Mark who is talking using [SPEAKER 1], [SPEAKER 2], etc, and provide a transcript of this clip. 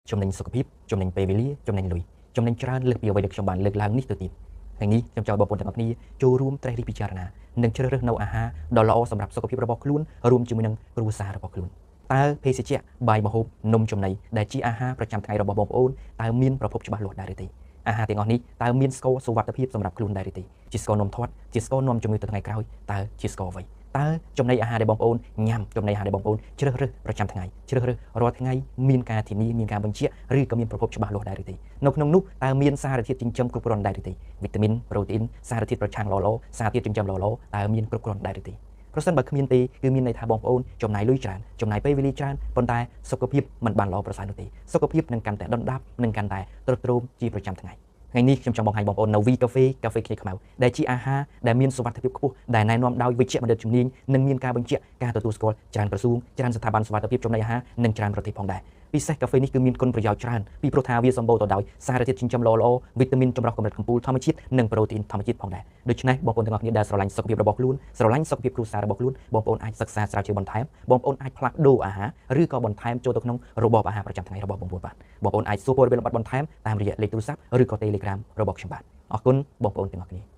[SPEAKER 1] ចំណេញសុខភាពចំណេញពេលវេលាចំណេញលុយចំណេញច្រើនលើសពីអ្វីដែលខ្ញុំបានលើកឡើងនេះទៅទៀតថ្ងៃនេះខ្ញុំចង់ឲ្យបងប្អូនទាំងអស់គ្នាចូលរួមត្រេះរិះពិចារណានិងជ្រើសរើសនៅអាហារដ៏ល្អសម្រាប់សុខភាពរបស់ខ្លួនរួមជាមួយនឹងគ្រួសាររបស់ខ្លួនតើភេសជ្ជៈបាយម្ហូបនំចំណីដែលជាអាហារប្រចាំថ្ងៃរបស់បងប្អូនតើមានប្រភពច្បាស់លាស់ដែរឬទេអាហារទាំងអស់នេះតើមានស្ករសុវត្ថិភាពសម្រាប់ខ្លួនដែរឬទេជាស្ករនាំធាត់ជាស្ករនាំជំងឺទៅថ្ងៃក្រោយតើជាស្ករអ្វីតើចំណីអាហារដែលបងប្អូនញ៉ាំចំណីអាហារដែលបងប្អូនជ្រើសរើសប្រចាំថ្ងៃជ្រើសរើសរាល់ថ្ងៃមានការធានាមានការបញ្ជាក់ឬក៏មានប្រភពច្បាស់លាស់ដែរឬទេនៅក្នុងនោះតើមានសារធាតុចិញ្ចឹមគ្រប់គ្រាន់ដែរឬទេវីតាមីនប្រូតេអ៊ីនសារធាតុប្រឆាំងល្អៗសារធាតុចិញ្ចឹមល្អៗតើមានគ្រប់គ្រាន់ដែរឬទេប្រសិនបើគ្មានទេគឺមានន័យថាបងប្អូនចំណាយលុយច្រើនចំណាយពេលវេលាច្រើនប៉ុន្តែសុខភាពមិនបានល្អប្រសើរនោះទេសុខភាពនឹងកាន់តែដុនដាបនឹងកាន់តែទ្រុឌទ្រោមជាប្រចាំថ្ងៃថ្ងៃនេះខ្ញុំចង់បង្ហាញបងប្អូននៅ V Cafe កាហ្វេខ្មៅដែលជាអាហារដែលមានសុវត្ថិភាពខ្ពស់ដែលណែនាំដោយវិជ្ជបណ្ឌិតជំនាញនិងមានការបញ្ជាក់ការទទួលស្គាល់ច្រើនក្រសួងច្រើនស្ថាប័នសុវត្ថិភាពចំណីអាហារនិងច្រើនប្រទេសផងដែរពិសេសកាហ្វេនេះគឺមានគុណប្រយោជន៍ច្រើនពីព្រោះថាវាសម្បូរទៅដោយសារធាតុចិញ្ចឹមល្អៗវីតាមីនចម្រុះកម្រិតកម្ពូលធម្មជាតិនិងប្រូតេអ៊ីនធម្មជាតិផងដែរដូច្នេះបងប្អូនទាំងអស់គ្នាដែលស្រឡាញ់សុខភាពរបស់ខ្លួនស្រឡាញ់សុខភាពគ្រួសាររបស់ខ្លួនបងប្អូនអាចសិក្សាស្រាវជ្រាវបន្ថែមបងប្អូនអាចផ្លាស់ប្ដូរអាហារឬក៏បន្ថែមចូលទៅក្នុងរបបអាហារប្រចាំថ្ងៃរបស់បងប្អូនបាទបងប្អូនអាចសួរព័ត៌មានលម្អិតបន្ថែមតាមរយៈលេខទូរស័ព្ទឬក៏ Telegram របស់ខ្ញុំបាទអរគុណបងប្អូនទាំងអស់គ្នា